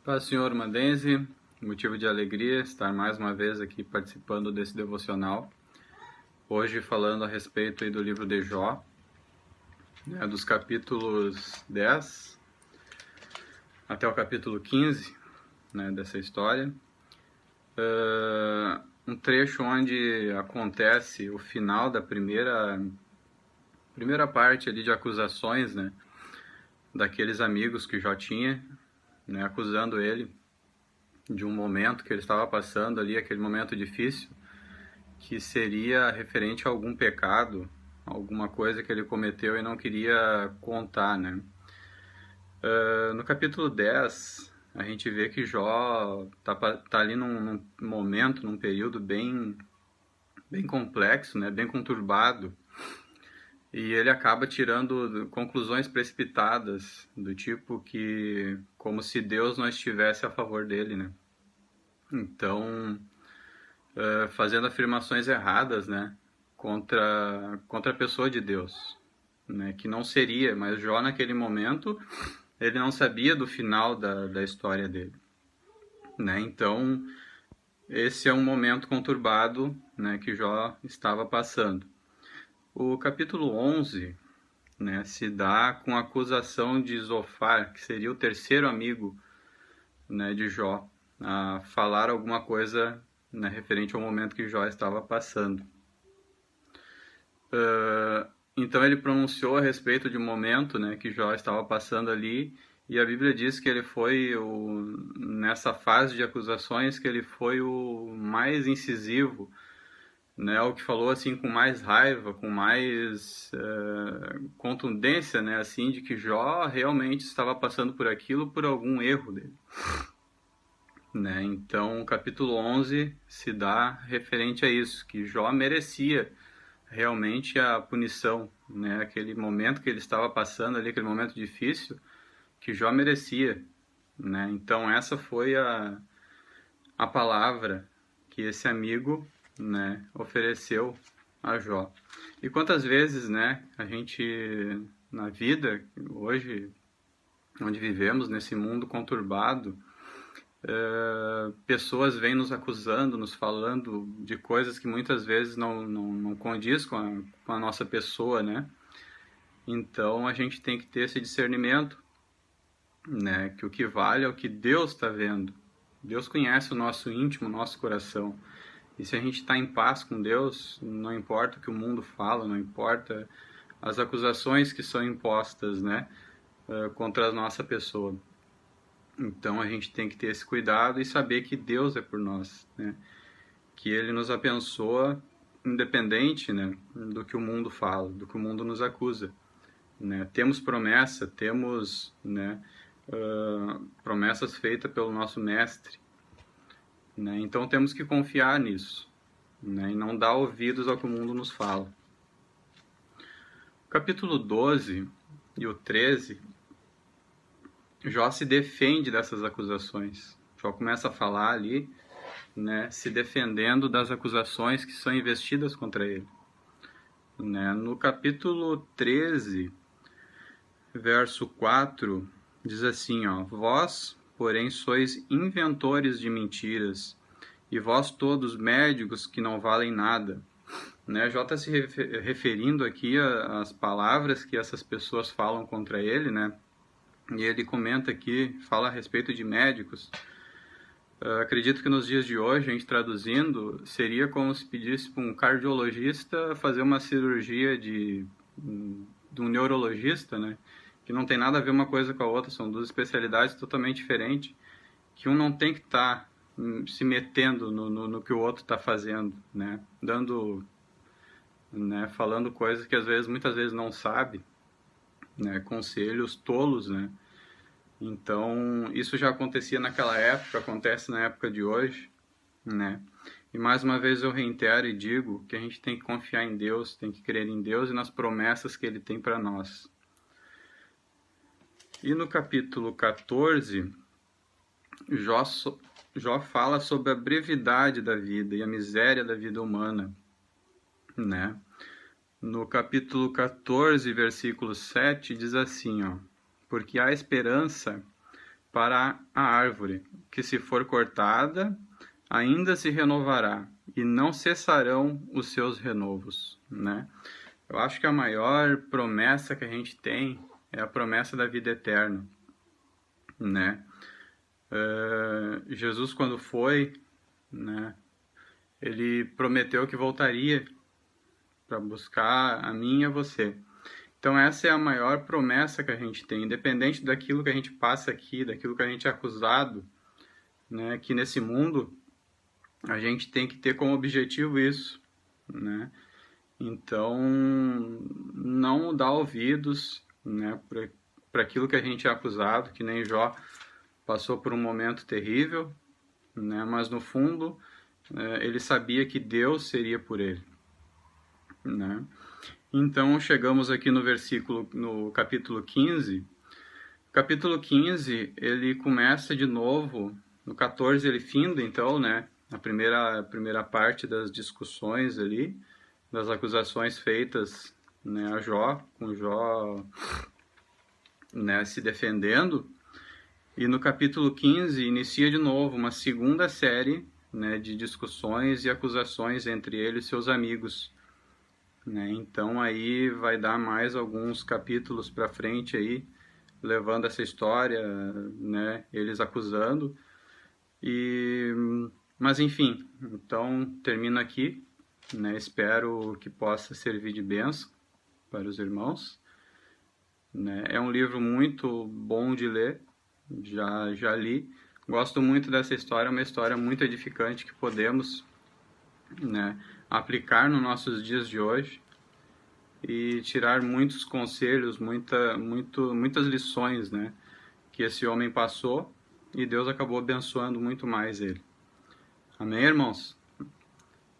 Paz, Senhor Mandense, motivo de alegria estar mais uma vez aqui participando desse devocional. Hoje falando a respeito aí do livro de Jó, dos capítulos 10 até o capítulo 15, dessa história. Um trecho onde acontece o final da primeira parte ali de acusações, daqueles amigos que Jó tinha, acusando ele de um momento que ele estava passando ali, aquele momento difícil, que seria referente a algum pecado, alguma coisa que ele cometeu e não queria contar, no capítulo 10, a gente vê que Jó tá ali num momento, num período bem complexo, bem conturbado, e ele acaba tirando conclusões precipitadas, do tipo que, como se Deus não estivesse a favor dele, Então, fazendo afirmações erradas, contra a pessoa de Deus, que não seria, mas Jó naquele momento ele não sabia do final da história dele, Então esse é um momento conturbado, que Jó estava passando. O capítulo 11, se dá com a acusação de Zofar, que seria o terceiro amigo, de Jó, a falar alguma coisa, referente ao momento que Jó estava passando. Então ele pronunciou a respeito de um momento, que Jó estava passando ali, e a Bíblia diz que ele foi nessa fase de acusações que ele foi o mais incisivo, o que falou assim com mais raiva, com mais contundência, assim, de que Jó realmente estava passando por aquilo por algum erro dele. Então o capítulo 11 se dá referente a isso, que Jó merecia realmente a punição, aquele momento que ele estava passando ali, aquele momento difícil, que Jó merecia, Então essa foi a palavra que esse amigo, ofereceu a Jó. E quantas vezes, a gente na vida hoje, onde vivemos nesse mundo conturbado, pessoas vêm nos acusando, nos falando de coisas que muitas vezes não condiz com a nossa pessoa, Então a gente tem que ter esse discernimento, que o que vale é o que Deus está vendo. Deus conhece o nosso íntimo, o nosso coração. E se a gente está em paz com Deus, não importa o que o mundo fala, não importa as acusações que são impostas, contra a nossa pessoa. Então a gente tem que ter esse cuidado e saber que Deus é por nós, Que Ele nos abençoa independente, do que o mundo fala, do que o mundo nos acusa, Temos promessa, temos, promessas feitas pelo nosso mestre, Então temos que confiar nisso, e não dar ouvidos ao que o mundo nos fala. O capítulo 12 e o 13, Jó se defende dessas acusações. Jó começa a falar ali, se defendendo das acusações que são investidas contra ele. No capítulo 13, verso 4, diz assim, vós, porém, sois inventores de mentiras, e vós todos médicos que não valem nada. Jó está se referindo aqui às palavras que essas pessoas falam contra ele, E ele comenta aqui, fala a respeito de médicos. Acredito que nos dias de hoje, a gente traduzindo, seria como se pedisse para um cardiologista fazer uma cirurgia de um neurologista, Que não tem nada a ver uma coisa com a outra, são duas especialidades totalmente diferentes, que um não tem que estar se metendo no que o outro está fazendo, Dando, falando coisas que muitas vezes não sabe, conselhos tolos, Então, isso já acontecia naquela época, acontece na época de hoje, E mais uma vez eu reitero e digo que a gente tem que confiar em Deus, tem que crer em Deus e nas promessas que Ele tem para nós. E no capítulo 14, Jó fala sobre a brevidade da vida e a miséria da vida humana, No capítulo 14, versículo 7, diz assim, porque há esperança para a árvore, que se for cortada, ainda se renovará, e não cessarão os seus renovos, né? Eu acho que a maior promessa que a gente tem é a promessa da vida eterna, né? Jesus, quando foi, né, ele prometeu que voltaria para buscar a mim e a você. Então essa é a maior promessa que a gente tem, independente daquilo que a gente passa aqui, daquilo que a gente é acusado, né, que nesse mundo a gente tem que ter como objetivo isso, né? Então não dá ouvidos, né, para aquilo que a gente é acusado, que nem Jó passou por um momento terrível, né, mas no fundo ele sabia que Deus seria por ele, né? Então chegamos aqui no capítulo 15. O capítulo 15, ele começa de novo, no 14 ele finda então, né, a primeira parte das discussões ali, das acusações feitas, né, a Jó, com Jó, né, se defendendo. E no capítulo 15 inicia de novo uma segunda série, né, de discussões e acusações entre ele e seus amigos, né? Então aí vai dar mais alguns capítulos para frente aí, levando essa história, né, eles acusando. Mas enfim, então termina aqui, né? Espero que possa servir de bênção para os irmãos, né? É um livro muito bom de ler, já li. Gosto muito dessa história, é uma história muito edificante que podemos, né, aplicar nos nossos dias de hoje e tirar muitos conselhos, muitas lições, né, que esse homem passou, e Deus acabou abençoando muito mais ele. Amém, irmãos?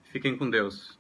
Fiquem com Deus.